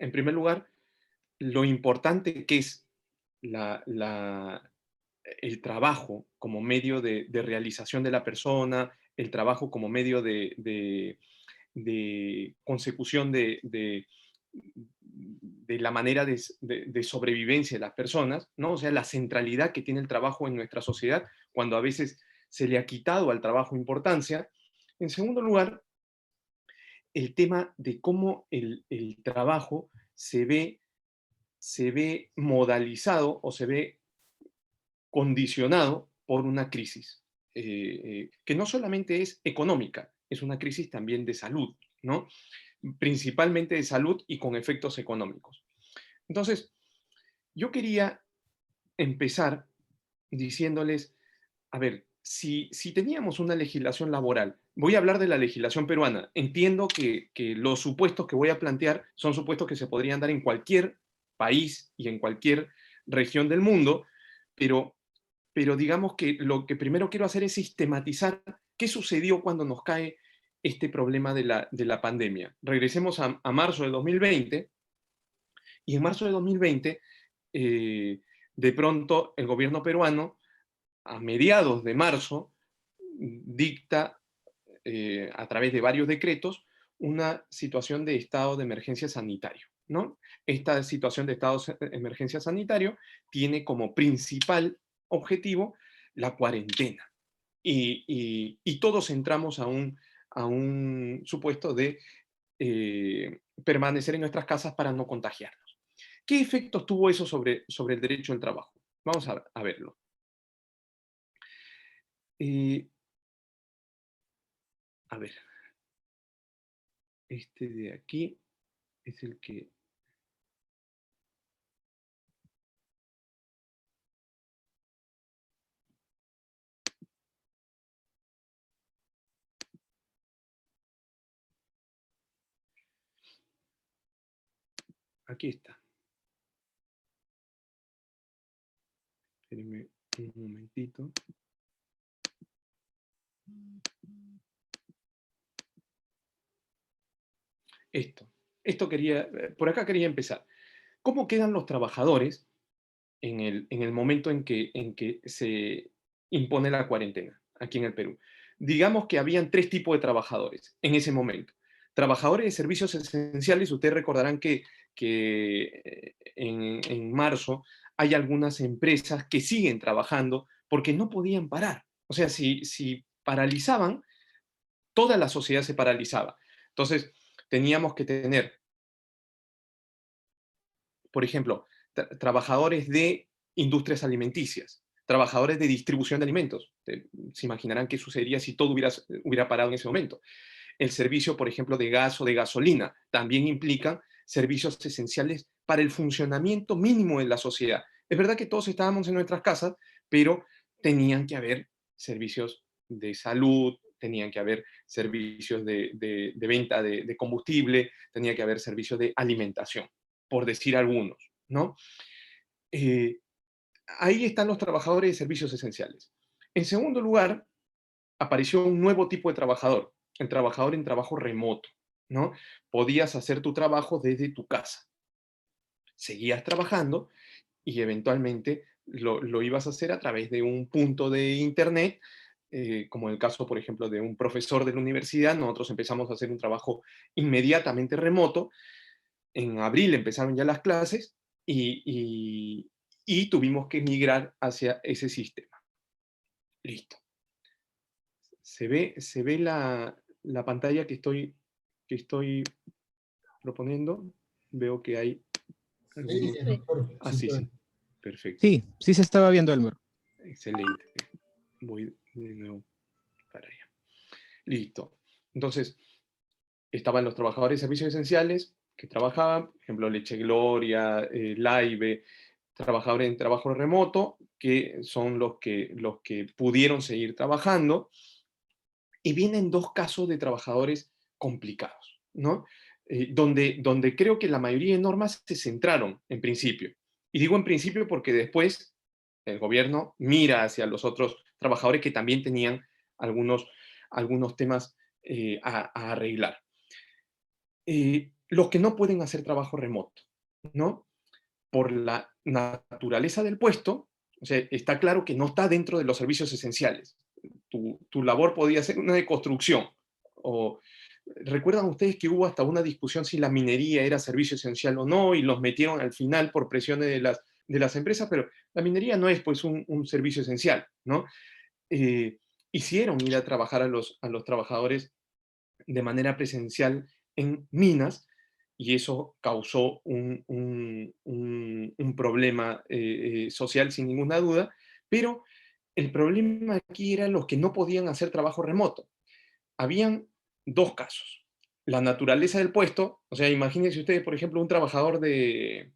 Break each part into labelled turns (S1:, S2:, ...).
S1: En primer lugar, lo importante que es la, la- el trabajo como medio de realización de la persona, el trabajo como medio de consecución de la manera de sobrevivencia de las personas, ¿no? O sea, la centralidad que tiene el trabajo en nuestra sociedad, cuando a veces se le ha quitado al trabajo importancia. En segundo lugar, el tema de cómo el trabajo se ve modalizado o se ve condicionado por una crisis, que no solamente es económica, es una crisis también de salud, ¿no? Principalmente de salud y con efectos económicos. Entonces, yo quería empezar diciéndoles, a ver, si teníamos una legislación laboral, voy a hablar de la legislación peruana, entiendo que los supuestos que voy a plantear son supuestos que se podrían dar en cualquier país y en cualquier región del mundo, pero digamos que lo que primero quiero hacer es sistematizar qué sucedió cuando nos cae este problema de la pandemia. Regresemos a marzo de 2020, y en marzo de 2020, de pronto el gobierno peruano, a mediados de marzo, dicta a través de varios decretos una situación de estado de emergencia sanitario, ¿no? Esta situación de estado de emergencia sanitario tiene como principal objetivo la cuarentena. Y todos entramos a un supuesto de permanecer en nuestras casas para no contagiarnos. ¿Qué efectos tuvo eso sobre el derecho al trabajo? Vamos a verlo. Eh, a ver, este de aquí es el que... Aquí está. Espérenme un momentito. Esto. Esto quería, por acá quería empezar. ¿Cómo quedan los trabajadores en el momento en que se impone la cuarentena aquí en el Perú? Digamos que habían tres tipos de trabajadores en ese momento. Trabajadores de servicios esenciales, ustedes recordarán que en marzo hay algunas empresas que siguen trabajando porque no podían parar. O sea, si paralizaban, toda la sociedad se paralizaba. Entonces, teníamos que tener, por ejemplo, trabajadores de industrias alimenticias, trabajadores de distribución de alimentos. Se imaginarán qué sucedería si todo hubiera parado en ese momento. El servicio, por ejemplo, de gas o de gasolina también implica servicios esenciales para el funcionamiento mínimo de la sociedad. Es verdad que todos estábamos en nuestras casas, pero tenían que haber servicios de salud, tenían que haber servicios de venta de combustible, tenía que haber servicios de alimentación, por decir algunos, ¿no? Eh, Ahí están los trabajadores de servicios esenciales. En segundo lugar, apareció un nuevo tipo de trabajador, el trabajador en trabajo remoto, ¿no? Podías hacer tu trabajo desde tu casa. Seguías trabajando y eventualmente lo ibas a hacer a través de un punto de internet, como en el caso, por ejemplo, de un profesor de la universidad. Nosotros empezamos a hacer un trabajo inmediatamente remoto. En abril empezaron ya las clases y tuvimos que migrar hacia ese sistema. Listo. Se ve la pantalla que estoy proponiendo. Veo que hay
S2: Sí,
S1: algunos...
S2: doctor,
S1: Ah,
S2: sí,
S1: sí, sí. Perfecto.
S3: Sí, sí se estaba viendo, Elmer.
S1: Excelente. Voy de nuevo para allá. Listo. Entonces, estaban los trabajadores de servicios esenciales que trabajaban, por ejemplo, Leche Gloria, Laibe, trabajadores en trabajo remoto, que son los que pudieron seguir trabajando. Y vienen dos casos de trabajadores complicados, ¿no? Donde creo que la mayoría de normas se centraron en principio. Y digo en principio porque después el gobierno mira hacia los otros trabajadores que también tenían algunos temas a arreglar. los que no pueden hacer trabajo remoto, ¿no? Por la naturaleza del puesto, o sea, está claro que no está dentro de los servicios esenciales. Tu labor podía ser una de construcción. O, ¿recuerdan ustedes que hubo hasta una discusión si la minería era servicio esencial o no? Y los metieron al final por presiones de las empresas, pero la minería no es pues un servicio esencial, ¿no? Eh, hicieron ir a trabajar a los trabajadores de manera presencial en minas, y eso causó un problema social sin ninguna duda, pero el problema aquí era los que no podían hacer trabajo remoto. Habían dos casos. La naturaleza del puesto, o sea, imagínense ustedes, por ejemplo, un trabajador de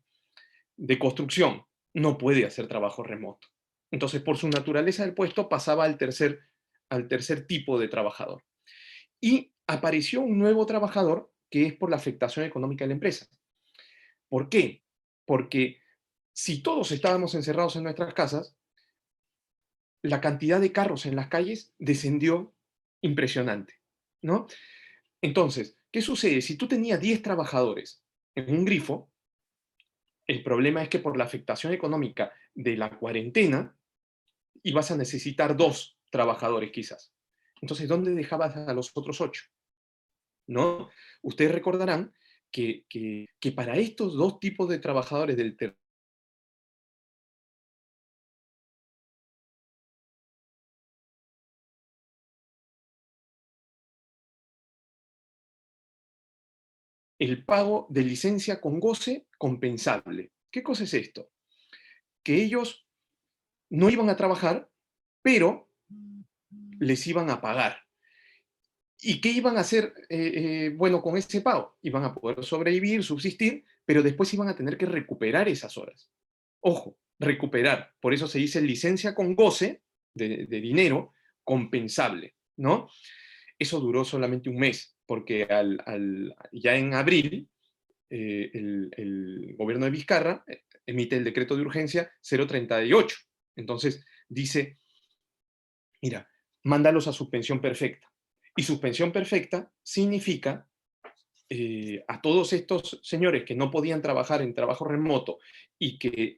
S1: construcción no puede hacer trabajo remoto. Entonces, por su naturaleza del puesto, pasaba al tercer tipo de trabajador. Y apareció un nuevo trabajador que es por la afectación económica de la empresa. ¿Por qué? Porque si todos estábamos encerrados en nuestras casas, la cantidad de carros en las calles descendió impresionante, ¿no? Entonces, ¿qué sucede? Si tú tenías 10 trabajadores en un grifo, el problema es que por la afectación económica de la cuarentena, ibas a necesitar 2 trabajadores quizás. Entonces, ¿dónde dejabas a los otros 8? ¿No? Ustedes recordarán que para estos dos tipos de trabajadores el pago de licencia con goce compensable. ¿Qué cosa es esto? Que ellos no iban a trabajar, pero les iban a pagar. ¿Y qué iban a hacer, bueno, con ese pago? Iban a poder sobrevivir, subsistir, pero después iban a tener que recuperar esas horas. Ojo, recuperar. Por eso se dice licencia con goce de dinero compensable, ¿no? Eso duró solamente un mes, porque ya en abril el gobierno de Vizcarra emite el decreto de urgencia 038. Entonces dice, mira, mándalos a suspensión perfecta. Y suspensión perfecta significa a todos estos señores que no podían trabajar en trabajo remoto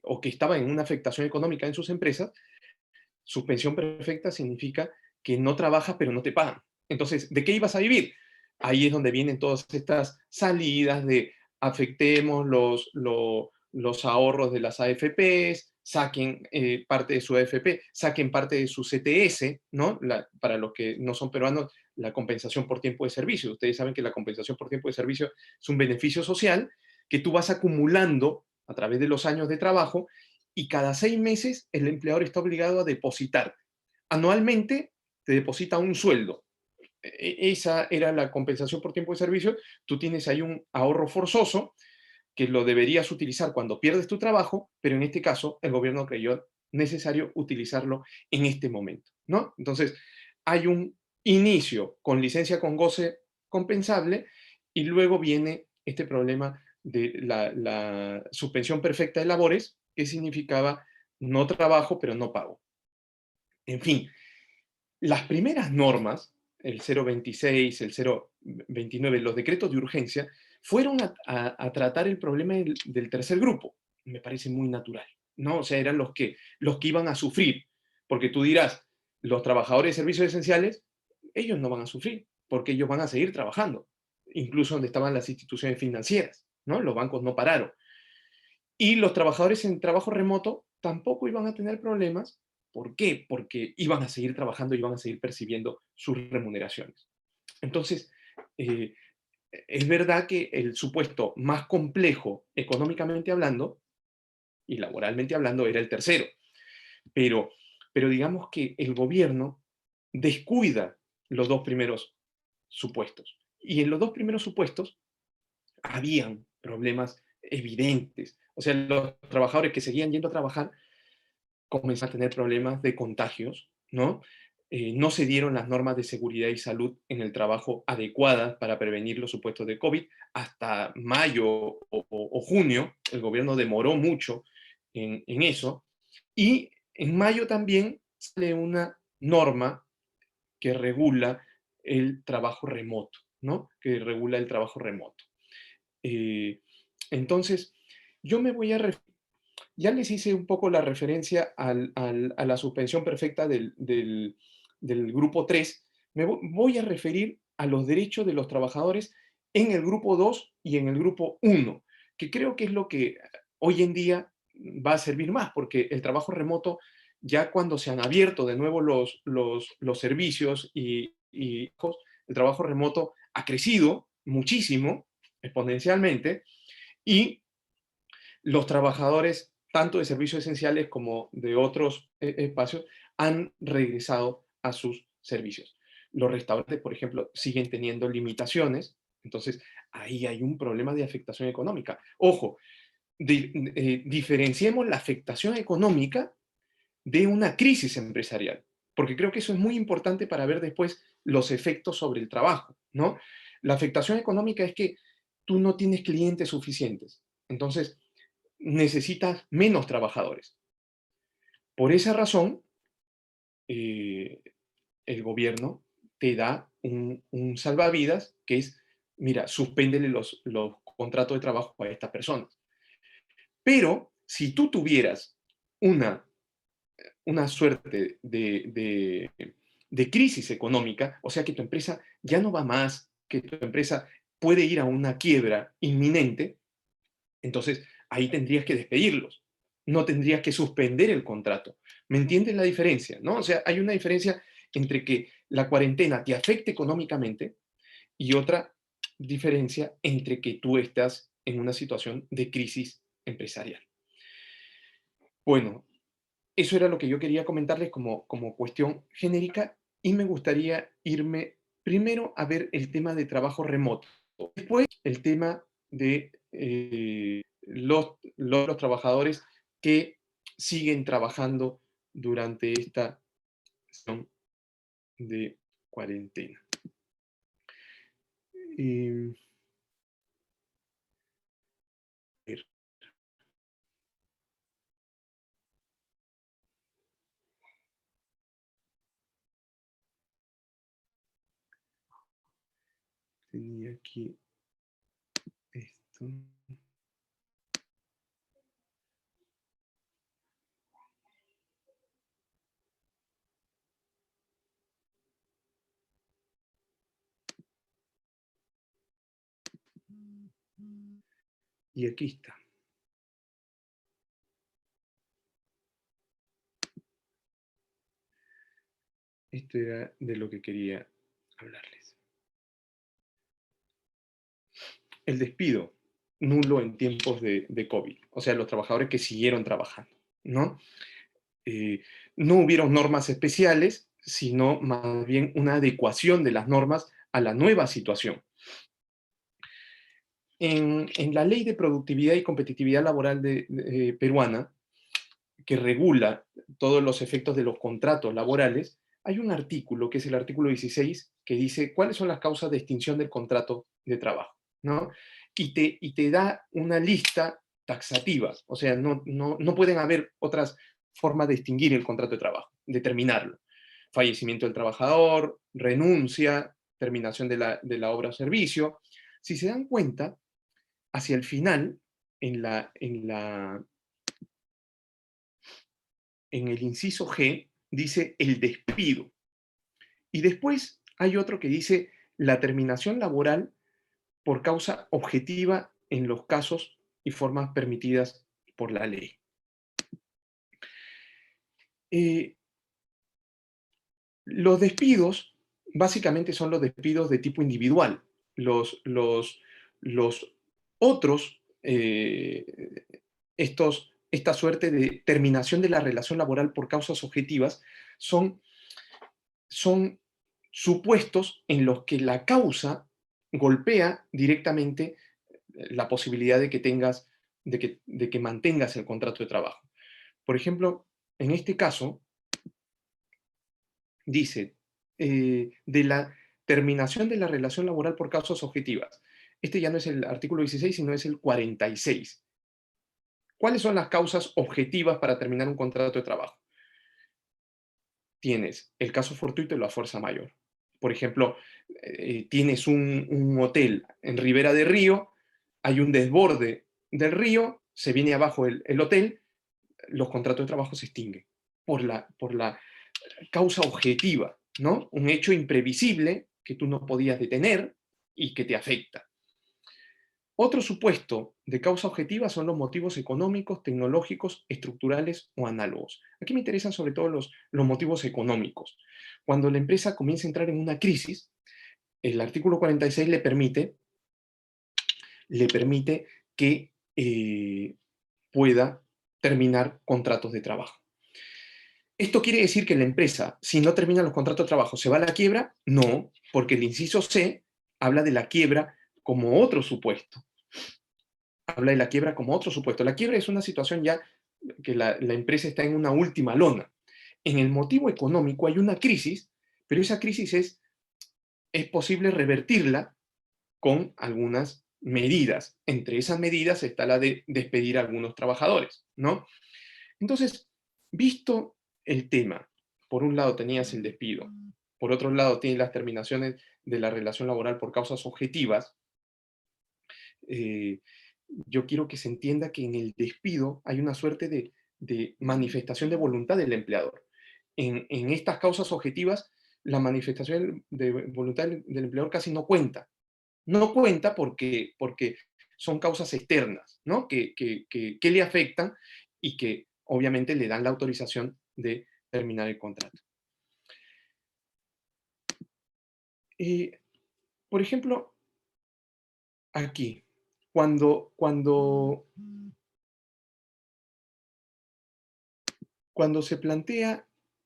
S1: o que estaban en una afectación económica en sus empresas. Suspensión perfecta significa que no trabajas pero no te pagan. Entonces, ¿de qué ibas a vivir? Ahí es donde vienen todas estas salidas de afectemos los ahorros de las AFPs, saquen parte de su AFP, saquen parte de su CTS, ¿no? Para los que no son peruanos, la compensación por tiempo de servicio. Ustedes saben que la compensación por tiempo de servicio es un beneficio social que tú vas acumulando a través de los años de trabajo, y cada 6 meses el empleador está obligado a depositar. Anualmente te deposita un sueldo. Esa era la compensación por tiempo de servicio. Tú tienes ahí un ahorro forzoso que lo deberías utilizar cuando pierdes tu trabajo, pero en este caso el gobierno creyó necesario utilizarlo en este momento, ¿no? Entonces, hay un inicio con licencia con goce compensable, y luego viene este problema de la suspensión perfecta de labores, que significaba no trabajo, pero no pago. En fin, las primeras normas, el 026, el 029, los decretos de urgencia, fueron a tratar el problema del tercer grupo. Me parece muy natural, ¿no? O sea, eran los que iban a sufrir, porque tú dirás, los trabajadores de servicios esenciales, ellos no van a sufrir, porque ellos van a seguir trabajando, incluso donde estaban las instituciones financieras, ¿no? Los bancos no pararon. Y los trabajadores en trabajo remoto tampoco iban a tener problemas. ¿Por qué? Porque iban a seguir trabajando y iban a seguir percibiendo sus remuneraciones. Entonces, eh, es verdad que el supuesto más complejo económicamente hablando y laboralmente hablando era el tercero, pero, pero digamos que el gobierno descuida los dos primeros supuestos. Y en los dos primeros supuestos habían problemas evidentes. O sea, los trabajadores que seguían yendo a trabajar comenzaron a tener problemas de contagios, ¿no? No se dieron las normas de seguridad y salud en el trabajo adecuadas para prevenir los supuestos de COVID. Hasta mayo o junio, el gobierno demoró mucho en eso. Y en mayo también sale una norma que regula el trabajo remoto, ¿no? Que regula el trabajo remoto. Eh, entonces, yo me voy a ya les hice un poco la referencia a la suspensión perfecta del grupo 3. Voy a referir a los derechos de los trabajadores en el grupo 2 y en el grupo 1, que creo que es lo que hoy en día va a servir más, porque el trabajo remoto, ya cuando se han abierto de nuevo los servicios y el trabajo remoto ha crecido muchísimo, exponencialmente, y los trabajadores, tanto de servicios esenciales como de otros espacios, han regresado a sus servicios. Los restaurantes, por ejemplo, siguen teniendo limitaciones, entonces ahí hay un problema de afectación económica. Ojo, diferenciemos la afectación económica de una crisis empresarial, porque creo que eso es muy importante para ver después los efectos sobre el trabajo, ¿no? La afectación económica es que tú no tienes clientes suficientes, entonces necesitas menos trabajadores. Por esa razón, eh, el gobierno te da un salvavidas que es, mira, suspéndele los contratos de trabajo a estas personas. Pero si tú tuvieras una, una suerte de crisis económica, o sea que tu empresa ya no va más, que tu empresa puede ir a una quiebra inminente, entonces ahí tendrías que despedirlos, no tendrías que suspender el contrato. ¿Me entiendes la diferencia? ¿No? O sea, hay una diferencia entre que la cuarentena te afecte económicamente y otra diferencia entre que tú estás en una situación de crisis empresarial. Bueno, eso era lo que yo quería comentarles como cuestión genérica y me gustaría irme primero a ver el tema de trabajo remoto, después el tema de los trabajadores que siguen trabajando durante esta situación de cuarentena. Eh, tenía aquí esto. Y aquí está. Esto era de lo que quería hablarles. El despido nulo en tiempos de COVID, o sea, los trabajadores que siguieron trabajando, ¿no? Eh, no hubieron normas especiales, sino más bien una adecuación de las normas a la nueva situación. En la Ley de Productividad y Competitividad Laboral peruana, que regula todos los efectos de los contratos laborales, hay un artículo, que es el artículo 16, que dice cuáles son las causas de extinción del contrato de trabajo, ¿no? Y te da una lista taxativa, o sea, no pueden haber otras formas de extinguir el contrato de trabajo, de terminarlo. Fallecimiento del trabajador, renuncia, terminación de la obra o servicio. Si se dan cuenta, hacia el final, en el inciso G, dice el despido. Y después hay otro que dice la terminación laboral por causa objetiva en los casos y formas permitidas por la ley. Eh, los despidos básicamente son los despidos de tipo individual. Los otros, esta suerte de terminación de la relación laboral por causas objetivas son son supuestos en los que la causa golpea directamente la posibilidad de que de que mantengas el contrato de trabajo. Por ejemplo, en este caso, dice de la terminación de la relación laboral por causas objetivas. Este ya no es el artículo 16, sino es el 46. ¿Cuáles son las causas objetivas para terminar un contrato de trabajo? Tienes el caso fortuito y la fuerza mayor. Por ejemplo, tienes un hotel en Ribera de Río, hay un desborde del río, se viene abajo el hotel, los contratos de trabajo se extinguen por la causa objetiva, ¿no? Un hecho imprevisible que tú no podías detener y que te afecta. Otro supuesto de causa objetiva son los motivos económicos, tecnológicos, estructurales o análogos. Aquí me interesan sobre todo los motivos económicos. Cuando la empresa comienza a entrar en una crisis, el artículo 46 le permite que pueda terminar contratos de trabajo. ¿Esto quiere decir que la empresa, si no termina los contratos de trabajo, se va a la quiebra? No, porque el inciso C habla de la quiebra como otro supuesto. Habla de la quiebra como otro supuesto. La quiebra es una situación ya que la empresa está en una última lona. En el motivo económico hay una crisis, pero esa crisis es posible revertirla con algunas medidas. Entre esas medidas está la de despedir a algunos trabajadores, ¿no? Entonces, visto el tema, por un lado tenías el despido, por otro lado tienes las terminaciones de la relación laboral por causas objetivas, eh, yo quiero que se entienda que en el despido hay una suerte de manifestación de voluntad del empleador. En estas causas objetivas, la manifestación de voluntad del empleador casi no cuenta. No cuenta porque son causas externas, ¿no? Que le afectan y que obviamente le dan la autorización de terminar el contrato. Eh, por ejemplo, aquí, cuando se plantea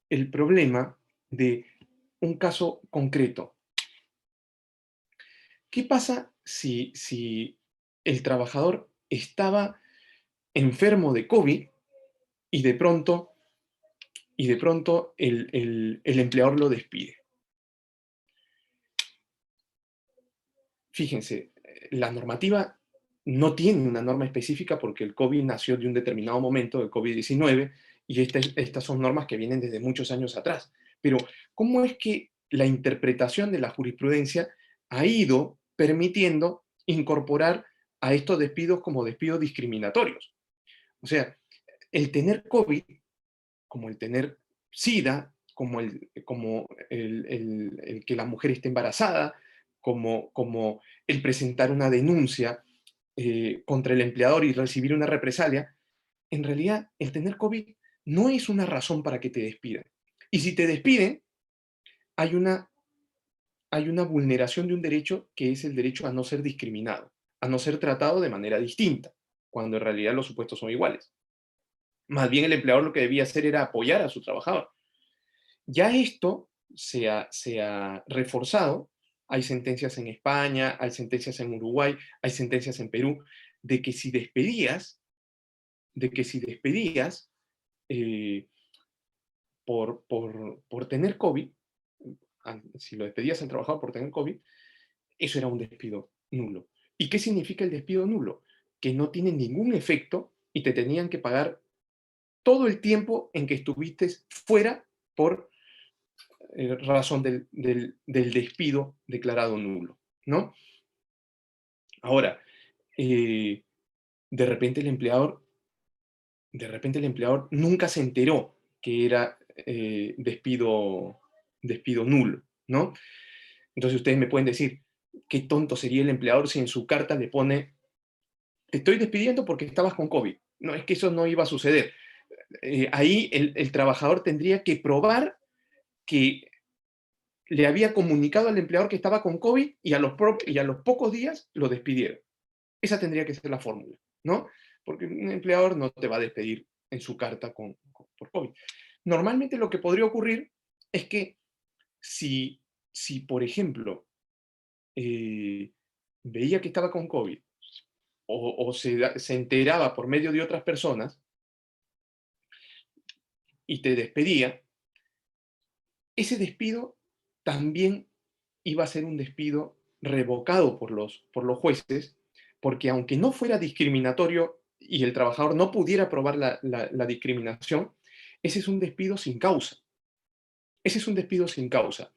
S1: el problema de un caso concreto, ¿qué pasa si el trabajador estaba enfermo de COVID y de pronto el empleador lo despide? Fíjense, la normativa no tiene una norma específica porque el COVID nació de un determinado momento, el COVID-19, y estas son normas que vienen desde muchos años atrás. Pero, ¿cómo es que la interpretación de la jurisprudencia ha ido permitiendo incorporar a estos despidos como despidos discriminatorios? O sea, el tener COVID, como el tener SIDA, como el que la mujer esté embarazada, como el presentar una denuncia contra el empleador y recibir una represalia, en realidad el tener COVID no es una razón para que te despidan. Y si te despiden, hay una vulneración de un derecho que es el derecho a no ser discriminado, a no ser tratado de manera distinta, cuando en realidad los supuestos son iguales. Más bien el empleador lo que debía hacer era apoyar a su trabajador. Ya esto se ha reforzado. Hay sentencias en España, hay sentencias en Uruguay, hay sentencias en Perú, de que si despedías, eh, por tener COVID, si lo despedías al trabajador por tener COVID, eso era un despido nulo. ¿Y qué significa el despido nulo? Que no tiene ningún efecto y te tenían que pagar todo el tiempo en que estuviste fuera por razón del despido declarado nulo, ¿no? Ahora, eh, de repente el empleador, nunca se enteró que era despido nulo, ¿no? Entonces ustedes me pueden decir, qué tonto sería el empleador si en su carta le pone, te estoy despidiendo porque estabas con COVID. No, es que eso no iba a suceder. Ahí el trabajador tendría que probar que le había comunicado al empleador que estaba con COVID y a los pocos días lo despidieron. Esa tendría que ser la fórmula, ¿no? Porque un empleador no te va a despedir en su carta por COVID. Normalmente lo que podría ocurrir es que si por ejemplo, veía que estaba con COVID o se enteraba por medio de otras personas y te despedía, ese despido también iba a ser un despido revocado por los jueces, porque aunque no fuera discriminatorio y el trabajador no pudiera probar la discriminación, ese es un despido sin causa. Ese es un despido sin causa.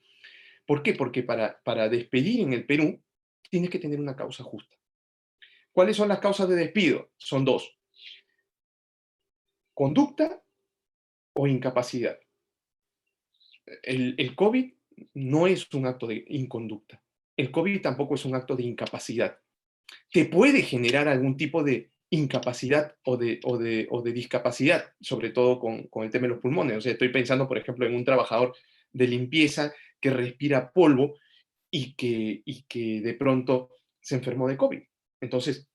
S1: ¿Por qué? Porque para despedir en el Perú tienes que tener una causa justa. ¿Cuáles son las causas de despido? Son dos: conducta o incapacidad. El COVID no es un acto de inconducta. El COVID tampoco es un acto de incapacidad. Te puede generar algún tipo de incapacidad o de discapacidad, sobre todo con el tema de los pulmones. O sea, estoy pensando, por ejemplo, en un trabajador de limpieza que respira polvo y que de pronto se enfermó de COVID. Entonces,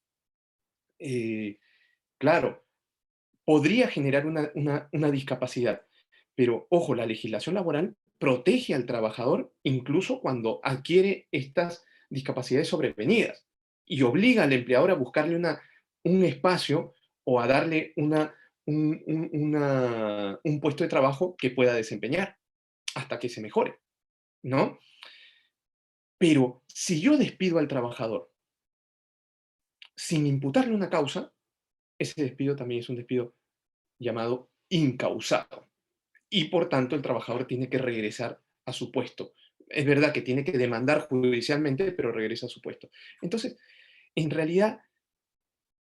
S1: eh, claro, podría generar una discapacidad, pero ojo, la legislación laboral protege al trabajador incluso cuando adquiere estas discapacidades sobrevenidas y obliga al empleador a buscarle un espacio o a darle un puesto de trabajo que pueda desempeñar hasta que se mejore, ¿no? Pero si yo despido al trabajador sin imputarle una causa, ese despido también es un despido llamado incausado. Y por tanto el trabajador tiene que regresar a su puesto. Es verdad que tiene que demandar judicialmente, pero regresa a su puesto. Entonces, en realidad,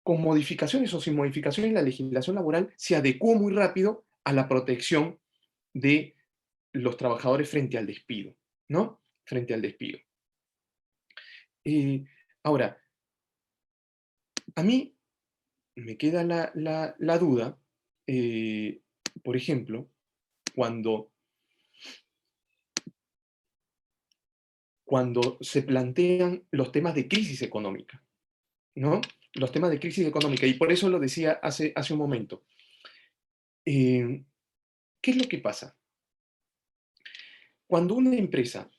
S1: con modificaciones o sin modificaciones, la legislación laboral se adecuó muy rápido a la protección de los trabajadores frente al despido, ¿no? Frente al despido. Eh, Ahora, a mí me queda la duda, eh, por ejemplo, cuando se plantean los temas de crisis económica, ¿no? Los temas de crisis económica, y por eso lo decía hace un momento. ¿Qué es lo que pasa? Cuando una empresa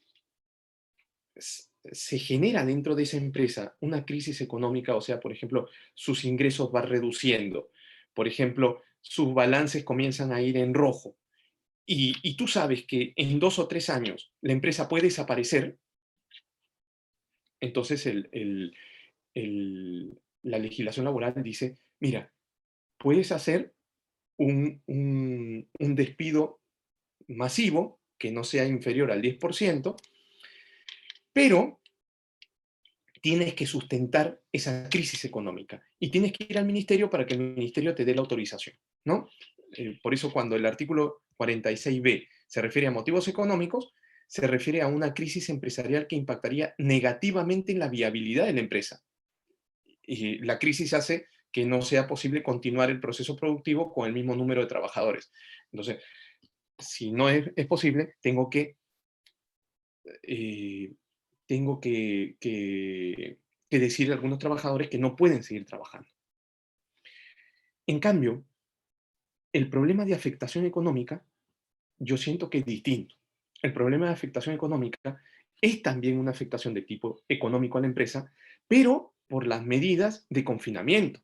S1: se genera dentro de esa empresa una crisis económica, o sea, por ejemplo, sus ingresos van reduciendo, por ejemplo, sus balances comienzan a ir en rojo, y tú sabes que en 2 o 3 años la empresa puede desaparecer, entonces la legislación laboral dice, mira, puedes hacer un despido masivo que no sea inferior al 10%, pero tienes que sustentar esa crisis económica y tienes que ir al ministerio para que el ministerio te dé la autorización, ¿no? Por eso cuando el artículo 46b se refiere a motivos económicos, se refiere a una crisis empresarial que impactaría negativamente en la viabilidad de la empresa. Y la crisis hace que no sea posible continuar el proceso productivo con el mismo número de trabajadores. Entonces, si no es posible, eh, tengo que decirle a algunos trabajadores que no pueden seguir trabajando. En cambio, el problema de afectación económica, yo siento que es distinto. El problema de afectación económica es también una afectación de tipo económico a la empresa, pero por las medidas de confinamiento,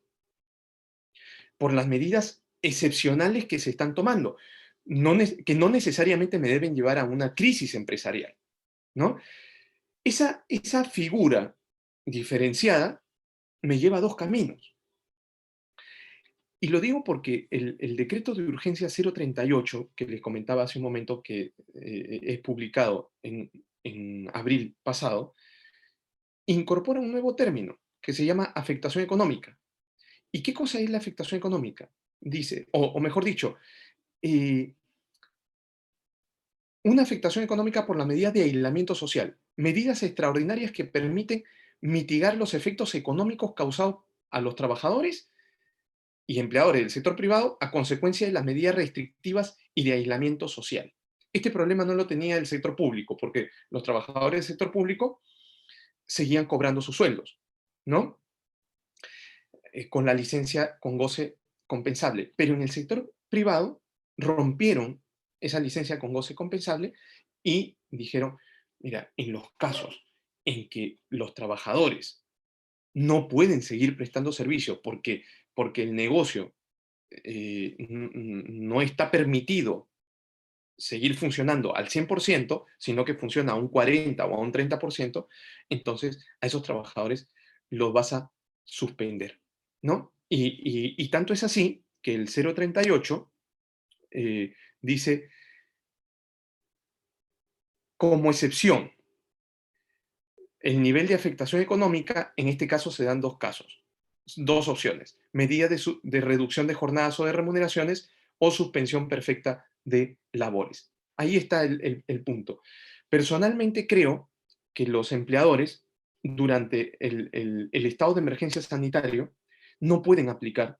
S1: por las medidas excepcionales que se están tomando, que no necesariamente me deben llevar a una crisis empresarial, ¿no? Esa figura diferenciada me lleva a dos caminos. Y lo digo porque el decreto de urgencia 038, que les comentaba hace un momento que es publicado en abril pasado, incorpora un nuevo término que se llama afectación económica. ¿Y qué cosa es la afectación económica? Dice, o mejor dicho, eh, una afectación económica por la medida de aislamiento social, medidas extraordinarias que permiten mitigar los efectos económicos causados a los trabajadores y empleadores del sector privado a consecuencia de las medidas restrictivas y de aislamiento social. Este problema no lo tenía el sector público, porque los trabajadores del sector público seguían cobrando sus sueldos, ¿no? Con la licencia con goce compensable. Pero en el sector privado rompieron esa licencia con goce compensable y dijeron, mira, en los casos en que los trabajadores no pueden seguir prestando servicios porque el negocio no está permitido seguir funcionando al 100%, sino que funciona a un 40 o a un 30%, entonces a esos trabajadores los vas a suspender, ¿no? Y tanto es así que el 038 dice, como excepción, el nivel de afectación económica, en este caso se dan dos casos. dos opciones: medida de reducción de jornadas o de remuneraciones o suspensión perfecta de labores. Ahí está el punto. Personalmente creo que los empleadores, durante el estado de emergencia sanitario, no pueden aplicar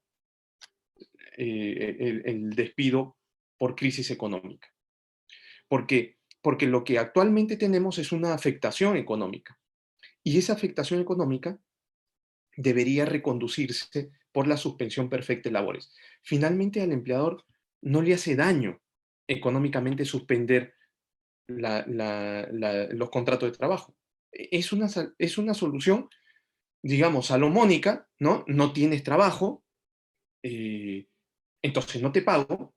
S1: el despido por crisis económica. ¿Por qué? Porque lo que actualmente tenemos es una afectación económica. Y esa afectación económica debería reconducirse por la suspensión perfecta de labores. Finalmente, al empleador no le hace daño económicamente suspender los contratos de trabajo. Es una solución, digamos, salomónica, ¿no? No tienes trabajo, eh, entonces no te pago,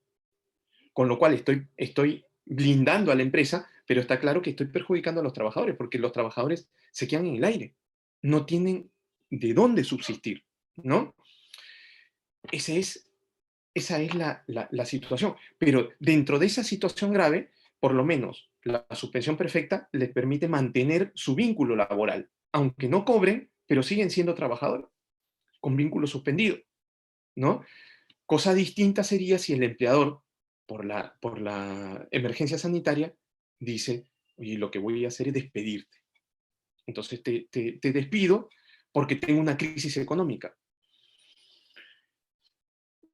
S1: con lo cual estoy blindando a la empresa, pero está claro que estoy perjudicando a los trabajadores, porque los trabajadores se quedan en el aire, no tienen de dónde subsistir, ¿no? Ese es, esa es la situación. Pero dentro de esa situación grave, por lo menos la suspensión perfecta les permite mantener su vínculo laboral, aunque no cobren, pero siguen siendo trabajadores con vínculo suspendido, ¿no? Cosa distinta sería si el empleador, por la emergencia sanitaria, dice: oye, lo que voy a hacer es despedirte. Entonces te despido porque tengo una crisis económica.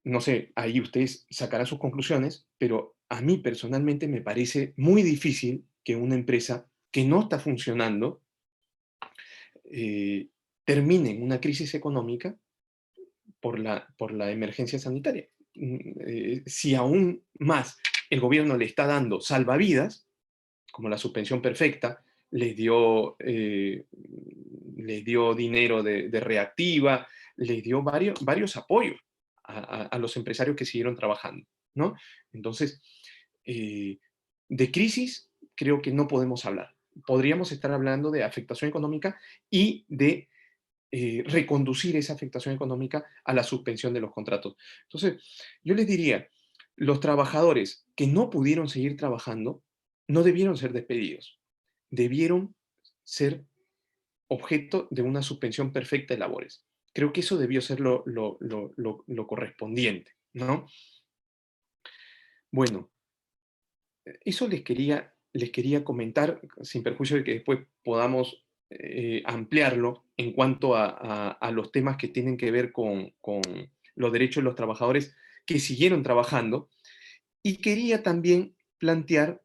S1: No sé, ahí ustedes sacarán sus conclusiones, pero a mí personalmente me parece muy difícil que una empresa que no está funcionando eh, termine en una crisis económica por la emergencia sanitaria. Si aún más el gobierno le está dando salvavidas, como la suspensión perfecta, les dio dinero de reactiva, les dio varios apoyos a los empresarios que siguieron trabajando, ¿no? Entonces, eh, de crisis creo que no podemos hablar. Podríamos estar hablando de afectación económica y de reconducir esa afectación económica a la suspensión de los contratos. Entonces, yo les diría, los trabajadores que no pudieron seguir trabajando no debieron ser despedidos, debieron ser objeto de una suspensión perfecta de labores. Creo que eso debió ser lo correspondiente, ¿no? Bueno, eso les quería comentar, sin perjuicio de que después podamos ampliarlo en cuanto a los temas que tienen que ver con los derechos de los trabajadores que siguieron trabajando. Y quería también plantear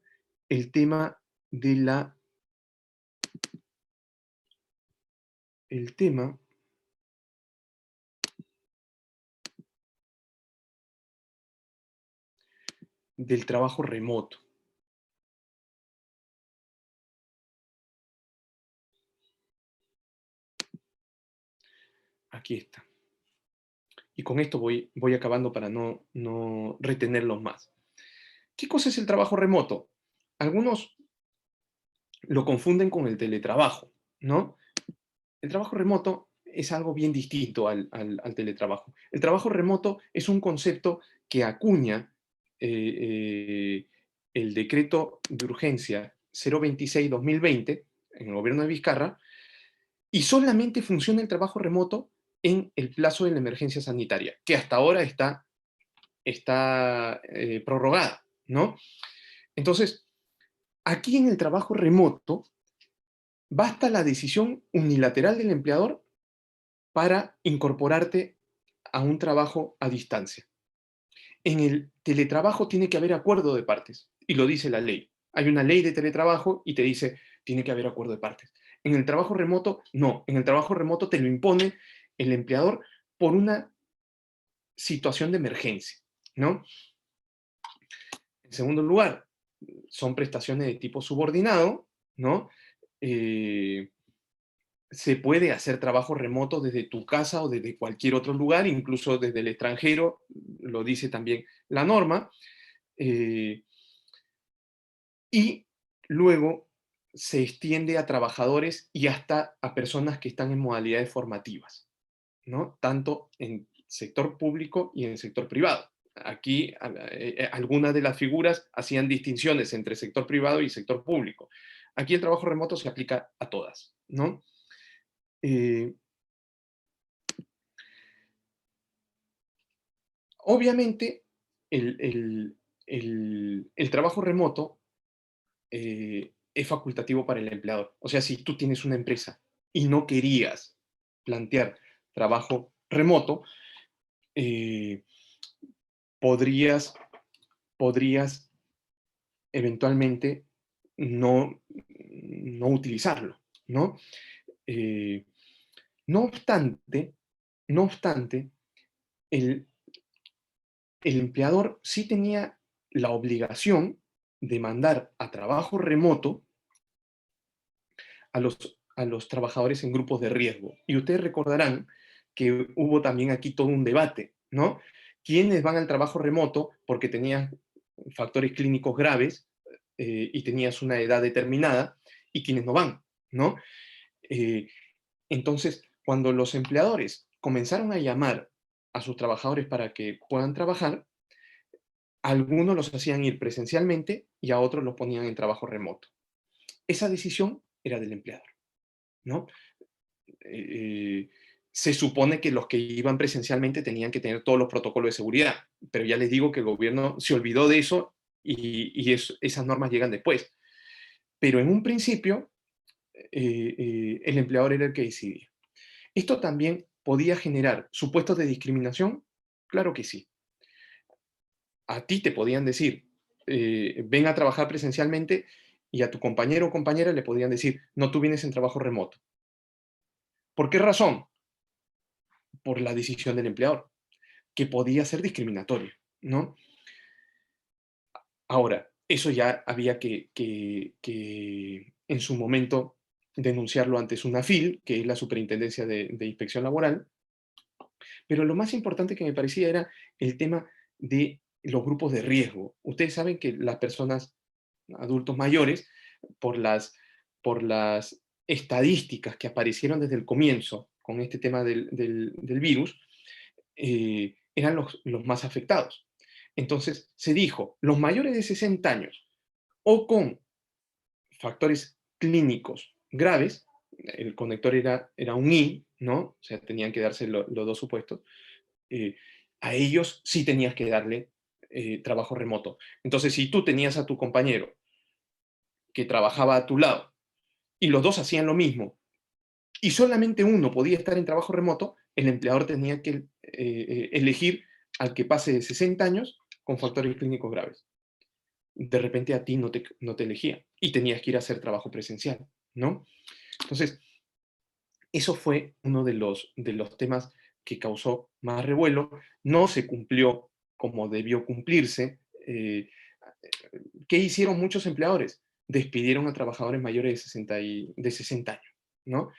S1: el tema de el tema del trabajo remoto. Aquí está. Y con esto voy acabando para no retenerlos más. ¿Qué cosa es el trabajo remoto? Algunos lo confunden con el teletrabajo, ¿no? El trabajo remoto es algo bien distinto al teletrabajo. El trabajo remoto es un concepto que acuña eh, el decreto de urgencia 026-2020 en el gobierno de Vizcarra, y solamente funciona el trabajo remoto en el plazo de la emergencia sanitaria, que hasta ahora está prorrogada, ¿no? Entonces, aquí en el trabajo remoto, basta la decisión unilateral del empleador para incorporarte a un trabajo a distancia. En el teletrabajo tiene que haber acuerdo de partes, y lo dice la ley. Hay una ley de teletrabajo y te dice, tiene que haber acuerdo de partes. En el trabajo remoto, no. En el trabajo remoto te lo impone el empleador por una situación de emergencia, ¿no? En segundo lugar, son prestaciones de tipo subordinado, ¿no? Eh, Se puede hacer trabajo remoto desde tu casa o desde cualquier otro lugar, incluso desde el extranjero, lo dice también la norma. eh, y luego se extiende a trabajadores y hasta a personas que están en modalidades formativas, ¿no? Tanto en sector público y en el sector privado. Aquí algunas de las figuras hacían distinciones entre sector privado y sector público. Aquí el trabajo remoto se aplica a todas, ¿no? Eh, Obviamente, el, el trabajo remoto es facultativo para el empleador. O sea, si tú tienes una empresa y no querías plantear trabajo remoto, eh, podrías, podrías eventualmente no utilizarlo, ¿no? Eh, no obstante, no obstante, el, el empleador sí tenía la obligación de mandar a trabajo remoto a los trabajadores en grupos de riesgo. Y ustedes recordarán que hubo también aquí todo un debate, ¿no? ¿Quiénes van al trabajo remoto porque tenían factores clínicos graves y tenías una edad determinada y quienes no van, ¿no? Eh, entonces, cuando los empleadores comenzaron a llamar a sus trabajadores para que puedan trabajar, a algunos los hacían ir presencialmente y a otros los ponían en trabajo remoto. Esa decisión era del empleador, ¿no? eh, se supone que los que iban presencialmente tenían que tener todos los protocolos de seguridad, pero ya les digo que el gobierno se olvidó de eso esas normas llegan después. Pero en un principio, el empleador era el que decidía. ¿Esto también podía generar supuestos de discriminación? Claro que sí. A ti te podían decir, ven a trabajar presencialmente, y a tu compañero o compañera le podían decir, no, tú vienes en trabajo remoto. ¿Por qué razón? Por la decisión del empleador, que podía ser discriminatorio, ¿no? Ahora, eso ya había que en su momento denunciarlo ante SUNAFIL, que es la Superintendencia de Inspección Laboral, pero lo más importante que me parecía era el tema de los grupos de riesgo. Ustedes saben que las personas, adultos mayores, por por las estadísticas que aparecieron desde el comienzo con este tema del virus, eran los más afectados. Entonces se dijo, los mayores de 60 años o con factores clínicos graves, el conector era un I, ¿no? O sea, tenían que darse los dos supuestos, eh, a ellos sí tenías que darle trabajo remoto. Entonces, si tú tenías a tu compañero que trabajaba a tu lado y los dos hacían lo mismo y solamente uno podía estar en trabajo remoto, el empleador tenía que elegir al que pase de 60 años con factores clínicos graves. De repente a ti no te elegía y tenías que ir a hacer trabajo presencial, ¿no? Entonces, eso fue uno de los temas que causó más revuelo. No se cumplió como debió cumplirse. ¿Qué hicieron muchos empleadores? Despidieron a trabajadores mayores de 60 años, ¿no?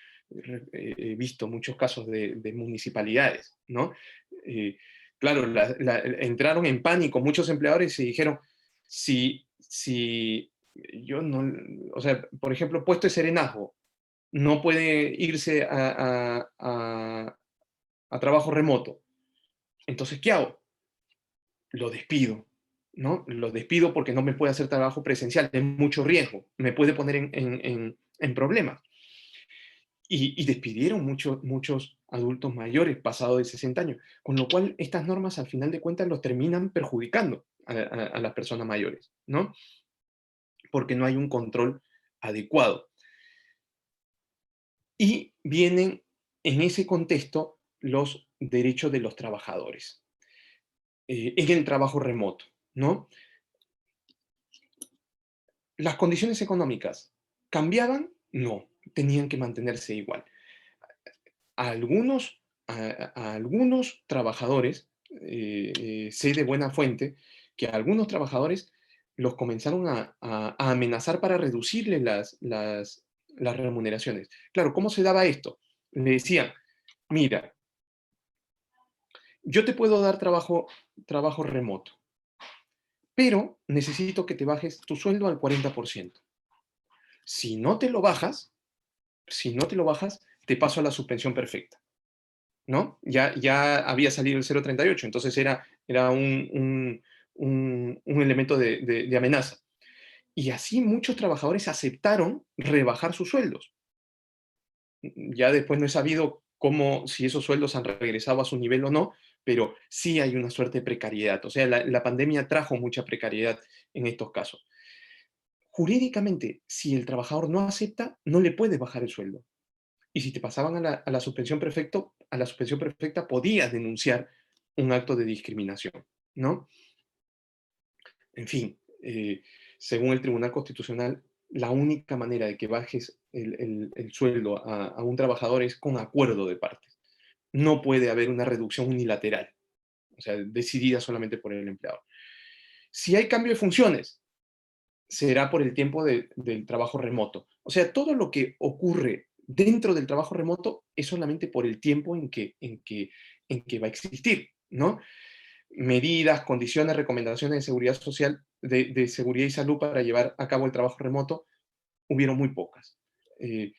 S1: He visto muchos casos de municipalidades, ¿no? Eh, claro, entraron en pánico muchos empleadores y dijeron, si yo no, o sea, por ejemplo, puesto de serenazgo, no puede irse a trabajo remoto. Entonces, ¿qué hago? Lo despido, ¿no? Lo despido porque no me puede hacer trabajo presencial, es mucho riesgo, me puede poner en problemas. Despidieron muchos adultos mayores pasados de 60 años, con lo cual estas normas al final de cuentas los terminan perjudicando a las personas mayores, ¿no? Porque no hay un control adecuado. Y vienen en ese contexto los derechos de los trabajadores en el trabajo remoto, ¿no? ¿Las condiciones económicas cambiaban? No, tenían que mantenerse igual. A algunos, a algunos trabajadores, sé de buena fuente, que a algunos trabajadores los comenzaron a amenazar para reducirles las remuneraciones. Claro, ¿cómo se daba esto? Le decían, mira, yo te puedo dar trabajo remoto, pero necesito que te bajes tu sueldo al 40%. Si no te lo bajas, si no te lo bajas, te paso a la suspensión perfecta, ¿no? Ya había salido el 0,38, entonces era un elemento de amenaza. Y así muchos trabajadores aceptaron rebajar sus sueldos. Ya después no he sabido cómo, si esos sueldos han regresado a su nivel o no, pero sí hay una suerte de precariedad. O sea, la pandemia trajo mucha precariedad en estos casos. Jurídicamente, si el trabajador no acepta, no le puedes bajar el sueldo. Y si te pasaban a la suspensión a la suspensión perfecta, podías denunciar un acto de discriminación, ¿no? En fin, según el Tribunal Constitucional, la única manera de que bajes el sueldo a un trabajador es con acuerdo de partes. No puede haber una reducción unilateral, o sea, decidida solamente por el empleador. Si hay cambio de funciones, será por el tiempo del trabajo remoto. O sea, todo lo que ocurre dentro del trabajo remoto es solamente por el tiempo en que va a existir, ¿no? Medidas, condiciones, recomendaciones de seguridad social, de seguridad y salud para llevar a cabo el trabajo remoto, hubieron muy pocas. Eh,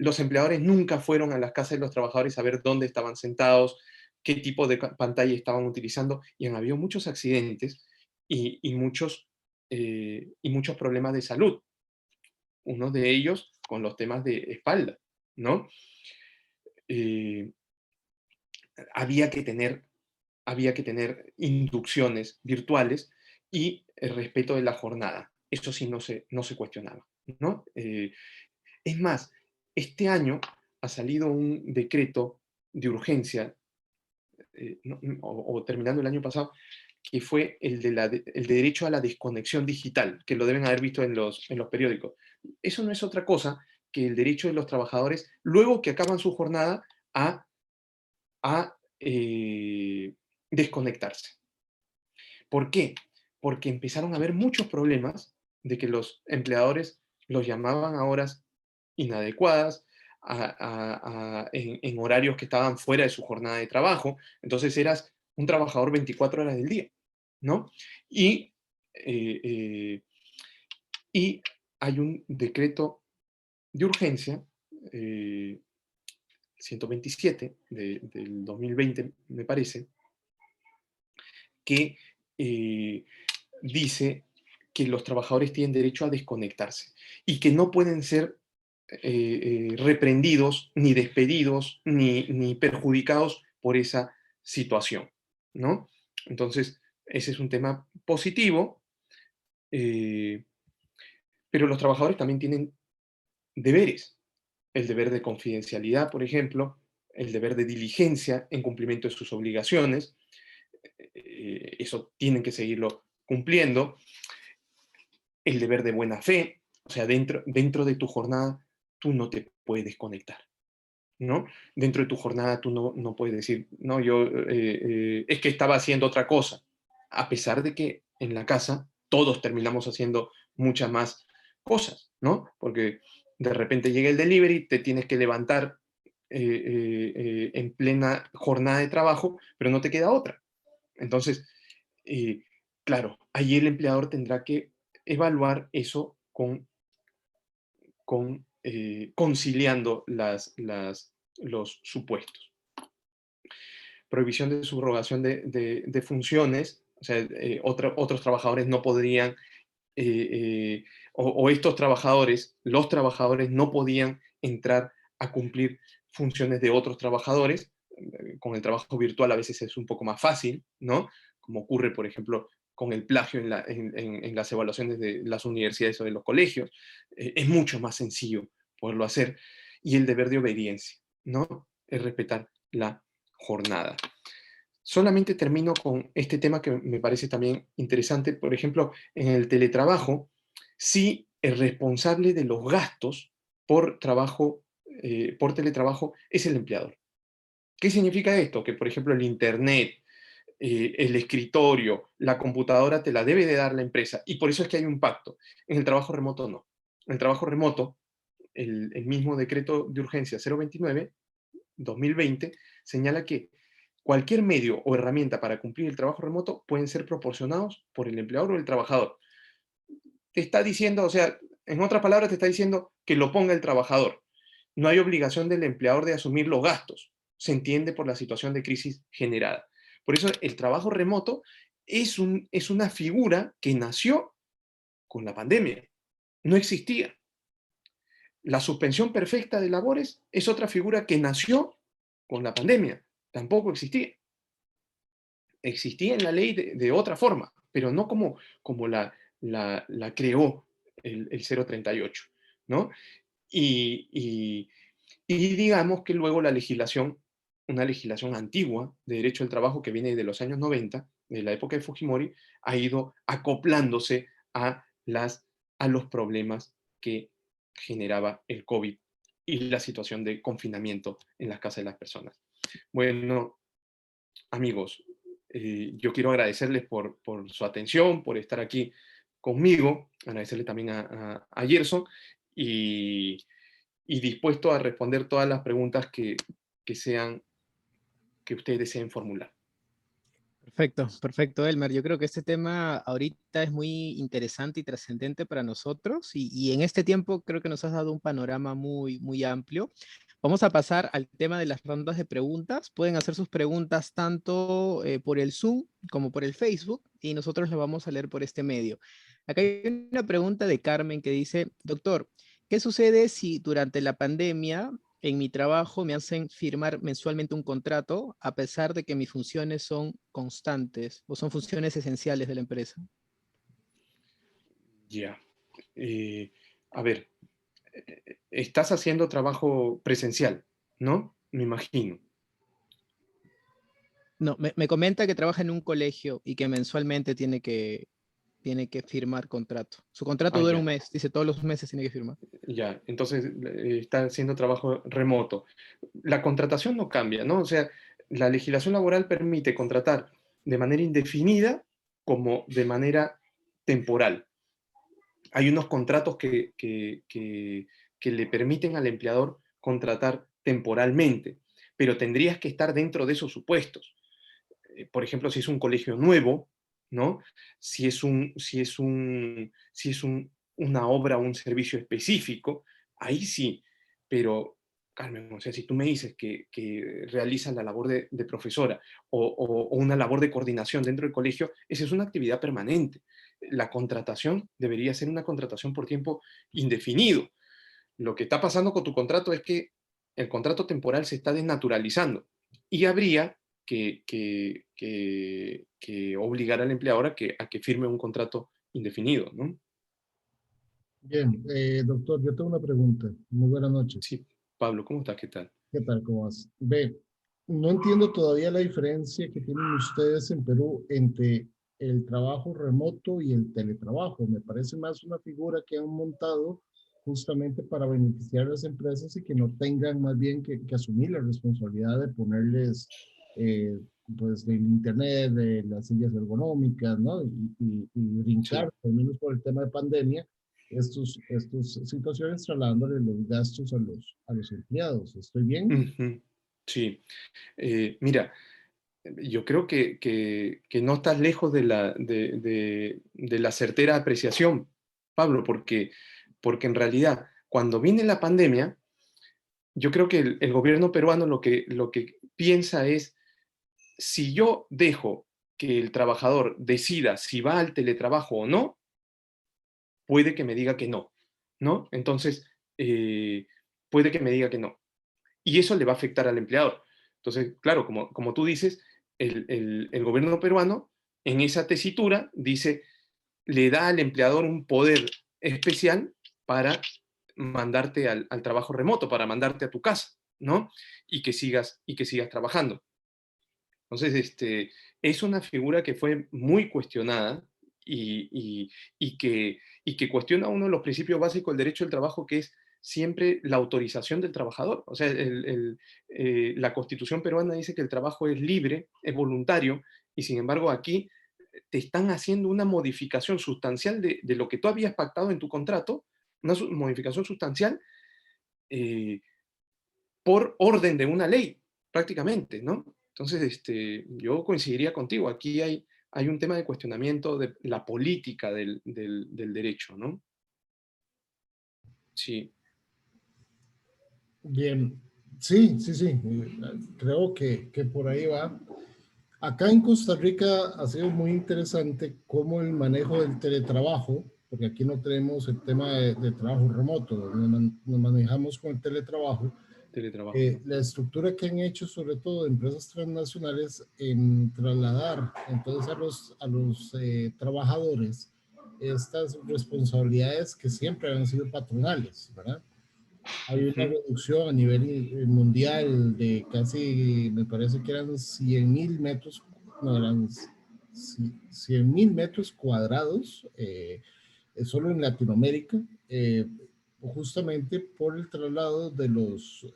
S1: los empleadores nunca fueron a las casas de los trabajadores a ver dónde estaban sentados, qué tipo de pantalla estaban utilizando, y han habido muchos accidentes y muchos problemas de salud. Uno de ellos con los temas de espalda, ¿no? Eh, había que tener inducciones virtuales y el respeto de la jornada. Eso sí no se cuestionaba, ¿no? Es más, este año ha salido un decreto de urgencia, o terminando el año pasado, que fue el de derecho a la desconexión digital, que lo deben haber visto en los periódicos. Eso no es otra cosa que el derecho de los trabajadores, luego que acaban su jornada, a desconectarse. ¿Por qué? Porque empezaron a haber muchos problemas de que los empleadores los llamaban a horas inadecuadas, en horarios que estaban fuera de su jornada de trabajo. Entonces eras un trabajador 24 horas del día, ¿no? Y, eh, eh, y hay un decreto de urgencia, 127 del 2020, me parece, que dice que los trabajadores tienen derecho a desconectarse y que no pueden ser reprendidos, ni despedidos, ni perjudicados por esa situación, ¿no? Entonces, ese es un tema positivo, eh, pero los trabajadores también tienen deberes. El deber de confidencialidad, por ejemplo, el deber de diligencia en cumplimiento de sus obligaciones, eso tienen que seguirlo cumpliendo, el deber de buena fe, o sea, dentro de tu jornada tú no te puedes desconectar, ¿no? Dentro de tu jornada tú no puedes decir, no, yo es que estaba haciendo otra cosa, a pesar de que en la casa todos terminamos haciendo muchas más cosas, ¿no? Porque de repente llega el delivery, te tienes que levantar en plena jornada de trabajo, pero no te queda otra. Entonces, eh, claro, ahí el empleador tendrá que evaluar eso conciliando los supuestos. Prohibición de subrogación de funciones, o sea, otros trabajadores no podrían, o estos trabajadores, los trabajadores no podían entrar a cumplir funciones de otros trabajadores. Con el trabajo virtual a veces es un poco más fácil, ¿no? Como ocurre, por ejemplo, con el plagio en las evaluaciones de las universidades o de los colegios. Es mucho más sencillo poderlo hacer. Y el deber de obediencia, ¿no? Es respetar la jornada. Solamente termino con este tema que me parece también interesante. Por ejemplo, en el teletrabajo, si el responsable de los gastos por por teletrabajo es el empleador. ¿Qué significa esto? Que, por ejemplo, el Internet, el escritorio, la computadora te la debe de dar la empresa y por eso es que hay un pacto. En el trabajo remoto no. En el trabajo remoto, el mismo decreto de urgencia 029/2020 señala que cualquier medio o herramienta para cumplir el trabajo remoto pueden ser proporcionados por el empleador o el trabajador. Te está diciendo, o sea, en otras palabras, te está diciendo que lo ponga el trabajador. No hay obligación del empleador de asumir los gastos. Se entiende por la situación de crisis generada. Por eso el trabajo remoto es una figura que nació con la pandemia. No existía. La suspensión perfecta de labores es otra figura que nació con la pandemia. Tampoco existía. existía en la ley de otra forma, pero no como la creó el 038, ¿no? Y, y- y digamos que luego la legislación, una legislación antigua de derecho del trabajo que viene de los años 90, de la época de Fujimori, ha ido acoplándose a los problemas que generaba el COVID y la situación de confinamiento en las casas de las personas. Bueno, amigos, yo quiero agradecerles por su atención, por estar aquí conmigo, agradecerle también a Gerson y, y dispuesto a responder todas las preguntas que ustedes deseen formular.
S2: Perfecto, perfecto, Elmer. Yo creo que este tema ahorita es muy interesante y trascendente para nosotros y en este tiempo creo que nos has dado un panorama muy, muy amplio. Vamos a pasar al tema de las rondas de preguntas. Pueden hacer sus preguntas tanto por el Zoom como por el Facebook y nosotros las vamos a leer por este medio. Acá hay una pregunta de Carmen que dice, doctor, ¿qué sucede si durante la pandemia en mi trabajo me hacen firmar mensualmente un contrato a pesar de que mis funciones son constantes o son funciones esenciales de la empresa?
S1: Ya. A ver, estás haciendo trabajo presencial, ¿no? Me imagino.
S2: No, me comenta que trabaja en un colegio y que mensualmente tiene que firmar contrato. Su contrato
S1: Ah,
S2: dura un
S1: ya,
S2: mes, dice todos los meses tiene que firmar.
S1: ya. Entonces, está haciendo trabajo remoto. La contratación no cambia, ¿no? O sea, la legislación laboral permite contratar de manera indefinida como de manera temporal. Hay unos contratos que le permiten al empleador contratar temporalmente, pero tendrías que estar dentro de esos supuestos. Por ejemplo, si es un colegio nuevo, ¿no? Si es una obra o un servicio específico, ahí sí, pero Carmen, o sea, si tú me dices que realizas la labor de profesora o una labor de coordinación dentro del colegio, esa es una actividad permanente. La contratación debería ser una contratación por tiempo indefinido. Lo que está pasando con tu contrato es que el contrato temporal se está desnaturalizando y habría que obligar al empleador a que firme un contrato indefinido, ¿no?
S3: Bien, doctor, yo tengo una pregunta. Muy buenas noches.
S1: Sí, Pablo, ¿cómo estás? ¿Qué tal?
S3: ¿Qué tal? ¿Cómo vas? Ve, no entiendo todavía la diferencia que tienen ustedes en Perú entre el trabajo remoto y el teletrabajo. Me parece más una figura que han montado justamente para beneficiar a las empresas y que no tengan más bien que asumir la responsabilidad de ponerles, eh, pues, del internet, de las sillas ergonómicas, ¿no? Y brincar,
S1: Sí.
S3: al menos por el tema de pandemia, estos situaciones trasladándole los gastos a los empleados. ¿Estoy bien?
S1: Ujú. Sí. Mira, yo creo que no estás lejos de la certera apreciación, Pablo, porque en realidad, cuando viene la pandemia, yo creo que el gobierno peruano lo que piensa es, si yo dejo que el trabajador decida si va al teletrabajo o no, puede que me diga que no, ¿no? Entonces, eh, puede que me diga que no. Y eso le va a afectar al empleador. Entonces, claro, como tú dices, el gobierno peruano en esa tesitura dice, le da al empleador un poder especial para mandarte al trabajo remoto, para mandarte a tu casa, ¿no? Y que sigas trabajando. Entonces, es una figura que fue muy cuestionada y, y- y que cuestiona uno de los principios básicos del derecho del trabajo, que es siempre la autorización del trabajador. O sea, la Constitución peruana dice que el trabajo es libre, es voluntario, y sin embargo aquí te están haciendo una modificación sustancial de lo que tú habías pactado en tu contrato, una modificación sustancial eh, por orden de una ley, prácticamente, ¿no? Entonces, yo coincidiría contigo, aquí hay un tema de cuestionamiento de la política del derecho, ¿no? Sí,
S3: Bien, sí, sí, sí. Creo que por ahí va. Acá en Costa Rica ha sido muy interesante cómo el manejo del teletrabajo, porque aquí no tenemos el tema de trabajo remoto, nos manejamos con el teletrabajo,
S1: teletrabajo.
S3: La estructura que han hecho, sobre todo empresas transnacionales, en trasladar entonces a los trabajadores estas responsabilidades que siempre han sido patronales, ¿verdad? Hay una reducción a nivel mundial de casi, me parece que eran 100.000 metros, no, eran 100.000 metros cuadrados, solo en Latinoamérica, justamente por el traslado de los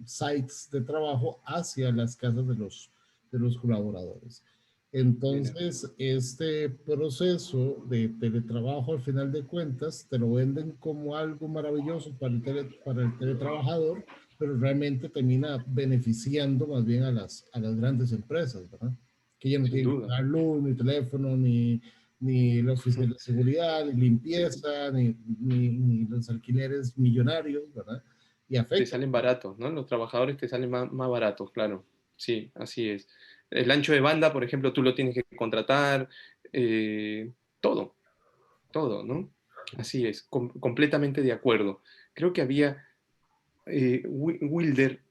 S3: sites de trabajo hacia las casas de los colaboradores.
S1: Mira,
S3: Entonces, este proceso de teletrabajo, al final de cuentas, te lo venden como algo maravilloso para el teletrabajador, pero realmente termina beneficiando más bien a las grandes empresas, ¿verdad? Que ya no
S1: sin
S3: tienen que
S1: duda.
S3: pagar luz, ni teléfono, ni los oficiales de seguridad, ni limpieza, ni los alquileres millonarios, ¿verdad? Y
S1: Te
S3: afecta.
S1: salen baratos, ¿no? Los trabajadores te salen más baratos, claro. Sí, así es. El ancho de banda, por ejemplo, tú lo tienes que contratar, todo, todo, ¿no? Así es, completamente de acuerdo. Creo que había Wilder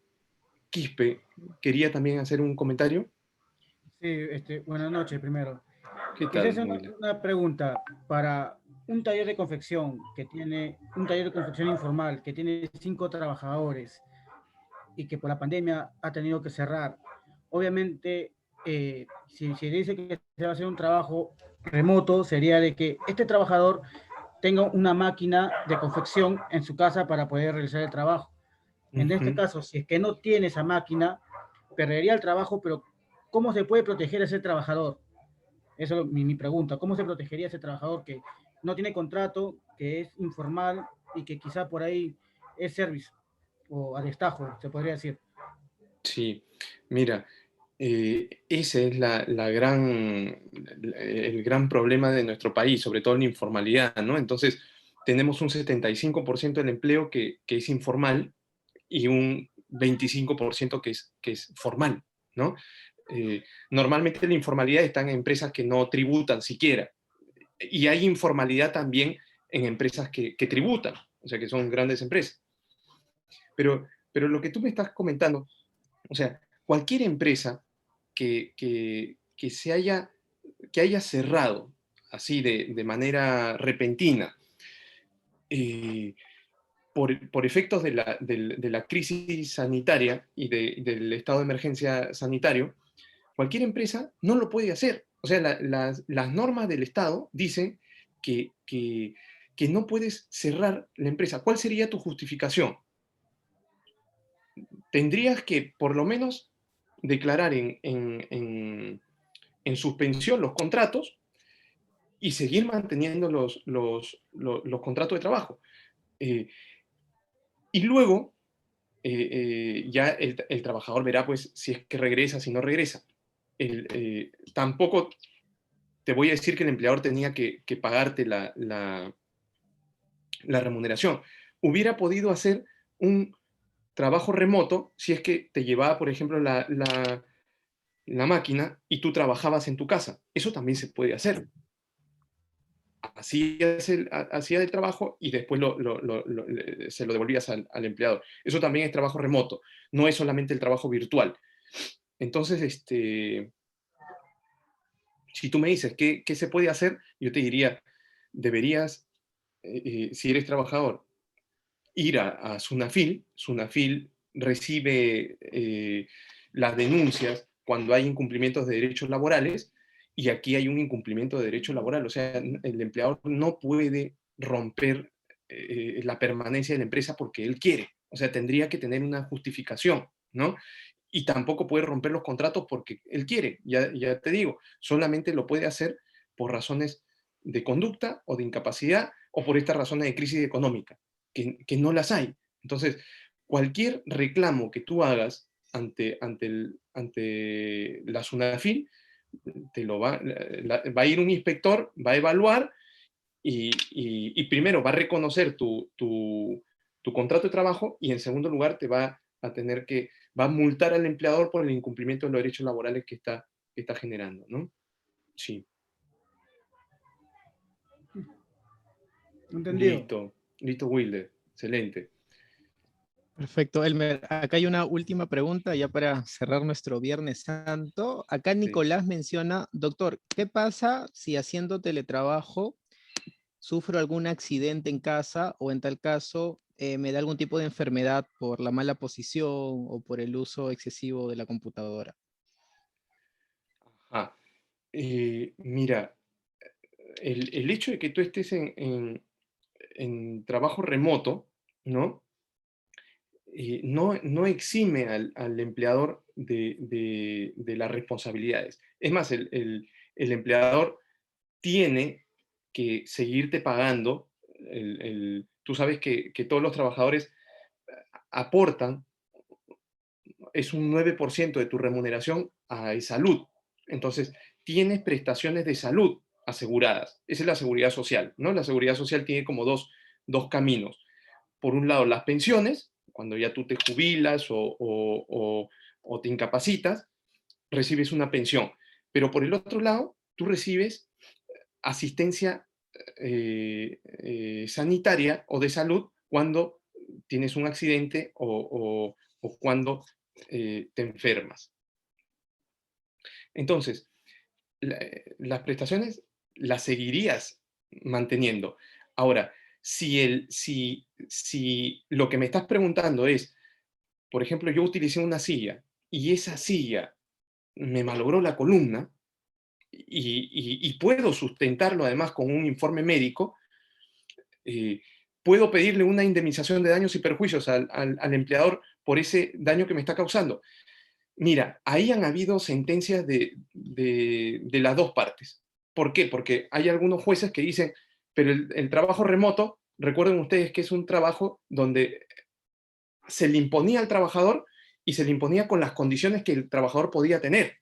S1: Quispe, quería también hacer un comentario.
S4: Sí, buenas noches primero.
S1: ¿Qué
S4: Quisiera
S1: tal,
S4: hacer
S1: Wilder?
S4: una pregunta para un taller de confección que tiene, un taller de confección informal que tiene 5 trabajadores y que por la pandemia ha tenido que cerrar. Obviamente, si dice que se va a hacer un trabajo remoto, sería de que este trabajador tenga una máquina de confección en su casa para poder realizar el trabajo. En este
S1: Ujú.
S4: caso, si es que no tiene esa máquina, perdería el trabajo, pero ¿cómo se puede proteger a ese trabajador? Eso es mi pregunta. ¿Cómo se protegería a ese trabajador que no tiene contrato, que es informal y que quizá por ahí es service o a destajo, se podría decir?
S1: Sí, mira, ese es el gran problema de nuestro país, sobre todo en la informalidad, ¿no? Entonces, tenemos un 75% del empleo que es informal y un 25% que es formal, ¿no? Normalmente la informalidad está en empresas que no tributan siquiera, y hay informalidad también en empresas que tributan, o sea, que son grandes empresas. Pero lo que tú me estás comentando, o sea, cualquier empresa que que haya cerrado así de manera repentina, eh, por efectos de la crisis sanitaria y del estado de emergencia sanitario, cualquier empresa no lo puede hacer. O sea, las normas del Estado dicen que no puedes cerrar la empresa. ¿Cuál sería tu justificación? Tendrías que, por lo menos, declarar en suspensión los contratos y seguir manteniendo los contratos de trabajo. Eh, y luego ya el trabajador verá pues si es que regresa, si no regresa. Tampoco te voy a decir que el empleador tenía que pagarte la remuneración. Hubiera podido hacer un trabajo remoto si es que te llevaba, por ejemplo, la máquina y tú trabajabas en tu casa. Eso también se puede hacer. Hacías el trabajo y después se lo devolvías al empleador. Eso también es trabajo remoto, no es solamente el trabajo virtual. Entonces, si tú me dices qué se puede hacer, yo te diría, deberías, si eres trabajador, ir a Sunafil. Sunafil recibe las denuncias cuando hay incumplimientos de derechos laborales, y aquí hay un incumplimiento de derecho laboral. O sea, el empleador no puede romper la permanencia de la empresa porque él quiere. O sea, tendría que tener una justificación, ¿no? Y tampoco puede romper los contratos porque él quiere. Ya te digo, solamente lo puede hacer por razones de conducta o de incapacidad o por estas razones de crisis económica, que no las hay. Entonces, cualquier reclamo que tú hagas ante la SUNAFIL, va a ir un inspector, va a evaluar y primero va a reconocer tu contrato de trabajo, y en segundo lugar te va a multar al empleador por el incumplimiento de los derechos laborales que está generando, ¿no? Sí,
S4: ¿Entendido?
S1: listo, listo, Wilder, excelente.
S2: Perfecto, Elmer. Acá hay una última pregunta ya para cerrar nuestro Viernes Santo. Acá
S1: Sí.
S2: Nicolás menciona, doctor, ¿qué pasa si haciendo teletrabajo sufro algún accidente en casa o en tal caso me da algún tipo de enfermedad por la mala posición o por el uso excesivo de la computadora?
S1: Ah, mira, el hecho de que tú estés en trabajo remoto, ¿no? No exime al empleador de las responsabilidades. Es más, el empleador tiene que seguirte pagando. Tú sabes que todos los trabajadores aportan, es un 9% de tu remuneración a salud. Entonces, tienes prestaciones de salud aseguradas. Esa es la seguridad social, ¿no? La seguridad social tiene como dos caminos. Por un lado, las pensiones, cuando ya tú te jubilas o te incapacitas, recibes una pensión. Pero por el otro lado, tú recibes asistencia sanitaria o de salud cuando tienes un accidente o cuando te enfermas. Entonces, las prestaciones las seguirías manteniendo. Ahora, si lo que me estás preguntando es, por ejemplo, yo utilicé una silla y esa silla me malogró la columna y puedo sustentarlo además con un informe médico, puedo pedirle una indemnización de daños y perjuicios al empleador por ese daño que me está causando. Mira, ahí han habido sentencias de las dos partes. ¿Por qué? Porque hay algunos jueces que dicen, pero el trabajo remoto, recuerden ustedes que es un trabajo donde se le imponía al trabajador y se le imponía con las condiciones que el trabajador podía tener.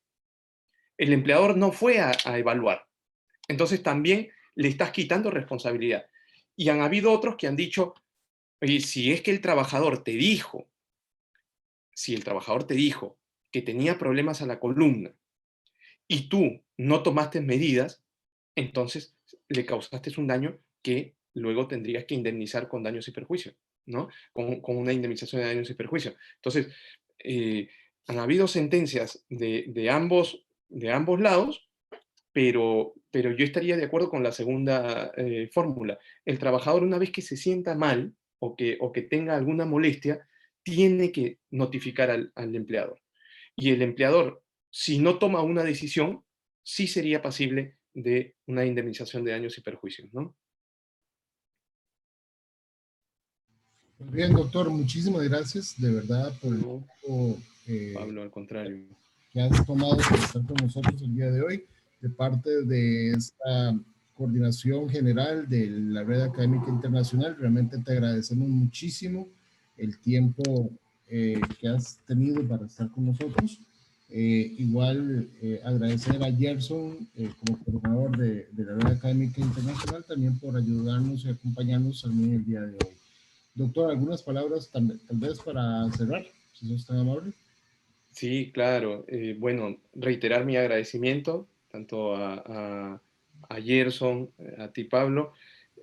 S1: El empleador no fue a evaluar. Entonces también le estás quitando responsabilidad. Y han habido otros que han dicho, oye, si es que el trabajador te dijo, si el trabajador te dijo que tenía problemas a la columna y tú no tomaste medidas, entonces le causaste un daño que luego tendrías que indemnizar con daños y perjuicios, ¿no? Con una indemnización de daños y perjuicios. Entonces, han habido sentencias de ambos lados, pero yo estaría de acuerdo con la segunda fórmula. El trabajador, una vez que se sienta mal o que tenga alguna molestia, tiene que notificar al empleador. Y el empleador, si no toma una decisión, sí sería pasible de una indemnización de daños y perjuicios, ¿no?
S3: Muy bien, doctor, muchísimas gracias de verdad por el
S1: No,
S3: tiempo
S1: Pablo, al contrario.
S3: que has tomado para estar con nosotros el día de hoy, de parte de esta coordinación general de la Red Académica Internacional. Realmente te agradecemos muchísimo el tiempo que has tenido para estar con nosotros. Igual agradecer a Gerson como coordinador de la Red Académica Internacional también por ayudarnos y acompañarnos también el día de hoy. Doctor, algunas palabras tal vez para cerrar, si sos tan amable.
S1: Sí, claro. Bueno, reiterar mi agradecimiento tanto a Gerson, a ti, Pablo,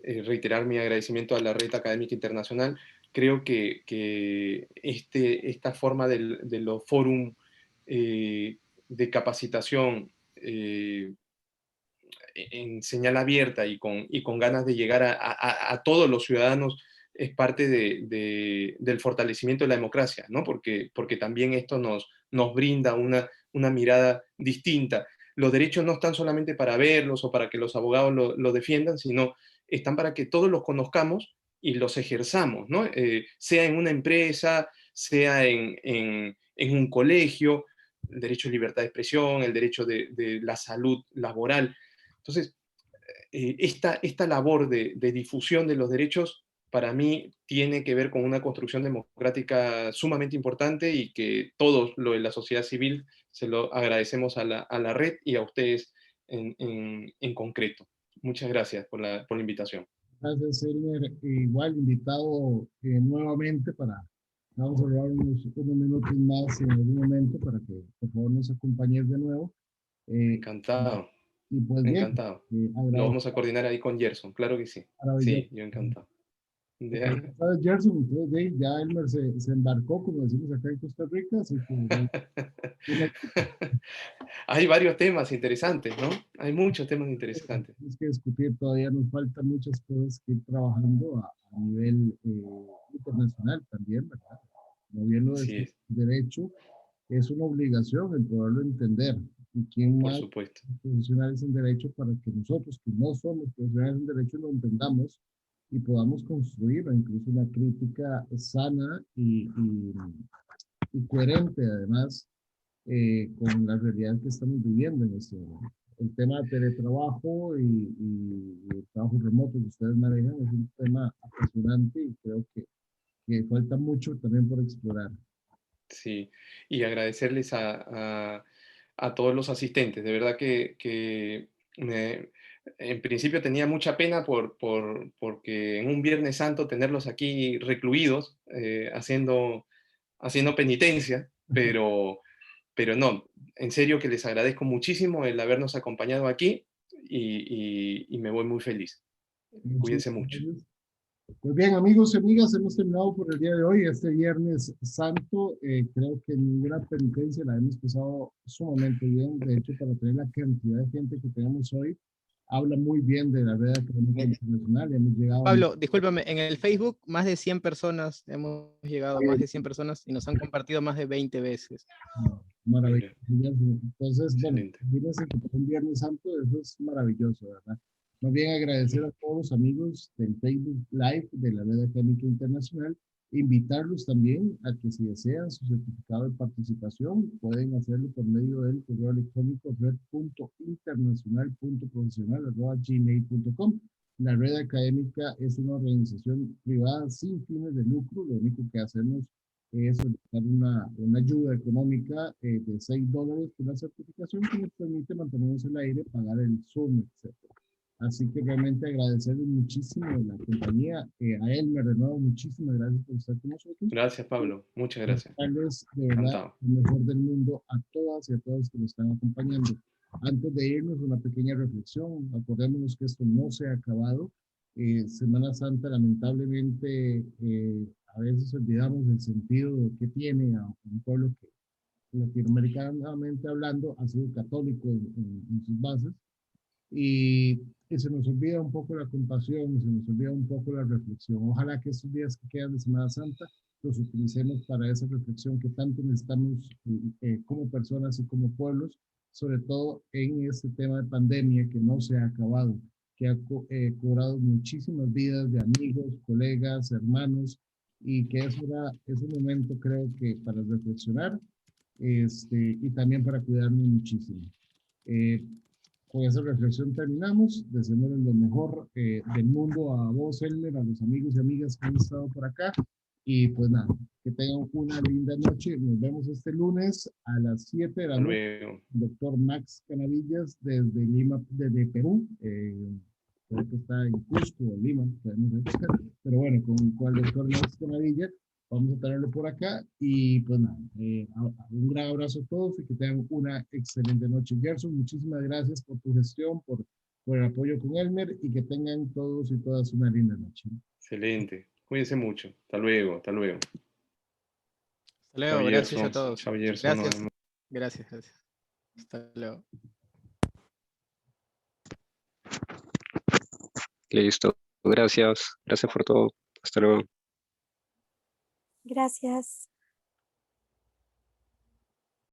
S1: reiterar mi agradecimiento a la Red Académica Internacional. Creo que esta forma de los fórum de capacitación en señal abierta y con ganas de llegar a todos los ciudadanos es parte del fortalecimiento de la democracia, ¿no? Porque también esto nos brinda una mirada distinta. Los derechos no están solamente para verlos o para que los abogados lo defiendan, sino están para que todos los conozcamos y los ejerzamos, ¿no? Sea en una empresa, sea en un colegio, el derecho a libertad de expresión, el derecho de la salud laboral. Entonces, esta labor de difusión de los derechos para mí tiene que ver con una construcción democrática sumamente importante y que todos lo de la sociedad civil se lo agradecemos a la red y a ustedes en concreto. Muchas gracias por la invitación.
S3: Gracias, Elmer. Igual invitado nuevamente vamos a hablar unos minutos más en algún momento para que por favor nos acompañes de nuevo. Eh,
S1: Encantado,
S3: y pues bien,
S1: encantado. Lo
S3: agradezco.
S1: vamos a coordinar ahí con Gerson, claro que sí. Sí, yo encantado. Ya.
S3: ¿Sabes, Gerson? Entonces, ya Elmer se embarcó, como decimos acá en Costa Rica, así que tiene
S1: Hay varios temas interesantes, ¿no? Hay muchos temas interesantes.
S3: que discutir. Todavía nos faltan muchas cosas que ir trabajando a nivel internacional también, ¿verdad? Como bien lo
S1: Sí,
S3: decía, derecho es una obligación el poderlo entender. ¿Y quién
S1: por
S3: más
S1: supuesto.
S3: profesionales en derecho para que nosotros, que no somos profesionales en derecho, lo entendamos y podamos construir incluso una crítica sana y coherente, además, con la realidad que estamos viviendo en este momento? El tema de teletrabajo y el trabajo remoto que ustedes manejan es un tema apasionante y creo que falta mucho también por explorar.
S1: Sí, y agradecerles a todos los asistentes. De verdad que en principio tenía mucha pena porque en un Viernes Santo tenerlos aquí recluidos, haciendo penitencia, pero no, en serio que les agradezco muchísimo el habernos acompañado aquí y me voy muy feliz.
S3: Muchas
S1: Cuídense mucho.
S3: gracias. Pues bien, amigos y amigas, hemos terminado por el día de hoy, este Viernes Santo. Creo que ninguna penitencia la hemos pasado sumamente bien. De hecho, para tener la cantidad de gente que tenemos hoy, habla muy bien de la red académica internacional. Hemos llegado a
S2: Pablo, discúlpame, en el Facebook más de 100 personas, hemos llegado a más de 100 personas y nos han compartido más de 20 veces.
S3: maravilloso.
S1: Mira,
S3: Entonces, bueno,
S1: excelente.
S3: fíjense que para un Viernes Santo eso es maravilloso, ¿verdad? Más bien agradecer a todos los amigos del Facebook Live de la Red Académica Internacional, invitarlos también a que si desean su certificado de participación, pueden hacerlo por medio del correo electrónico red.internacional.profesional@gmail.com. La Red Académica es una organización privada sin fines de lucro. Lo único que hacemos es solicitar una ayuda económica de $6 por la certificación que nos permite mantenernos en el aire, pagar el Zoom, etcétera. Así que realmente agradecerles muchísimo la compañía. A Elmer, de nuevo, muchísimas gracias por estar con nosotros.
S1: Gracias, Pablo. Muchas gracias.
S3: Desearles de verdad
S1: Encantado.
S3: lo mejor del mundo a todas y a todos que nos están acompañando. Antes de irnos, una pequeña reflexión. Acordémonos que esto no se ha acabado. Semana Santa, lamentablemente, a veces olvidamos el sentido que tiene a un pueblo que, latinoamericanamente hablando, ha sido católico en sus bases y se nos olvida un poco la compasión y se nos olvida un poco la reflexión. Ojalá que estos días que quedan de Semana Santa los utilicemos para esa reflexión que tanto necesitamos como personas y como pueblos, sobre todo en este tema de pandemia que no se ha acabado, que ha cobrado muchísimas vidas de amigos, colegas, hermanos, y que es un momento, creo que, para reflexionar y también para cuidarnos muchísimo. Eh, con esa reflexión terminamos, deseándoles lo mejor del mundo a vos, Elmer, a los amigos y amigas que han estado por acá. Y pues nada, que tengan una linda noche. Nos vemos este lunes a las 7 de la
S1: Hasta
S3: noche.
S1: luego.
S3: Doctor Max Canavillas desde Lima, desde Perú. Creo que está en Cusco o Lima, no sé. Pero bueno, con el doctor Max Canavillas vamos a tenerlo por acá y pues nada, un gran abrazo a todos y que tengan una excelente noche. Gerson, muchísimas gracias por tu gestión, por el apoyo con Elmer y que tengan todos y todas una linda noche.
S1: Excelente. Cuídense mucho. Hasta luego. Hasta luego.
S2: Hasta
S1: Chao,
S2: luego, gracias a
S1: Gerson.
S2: todos.
S1: Chao, Gerson. Nos
S2: Gracias,
S1: vemos.
S2: gracias. Hasta luego.
S5: Listo. Gracias. Gracias por todo. Hasta luego.
S6: Gracias.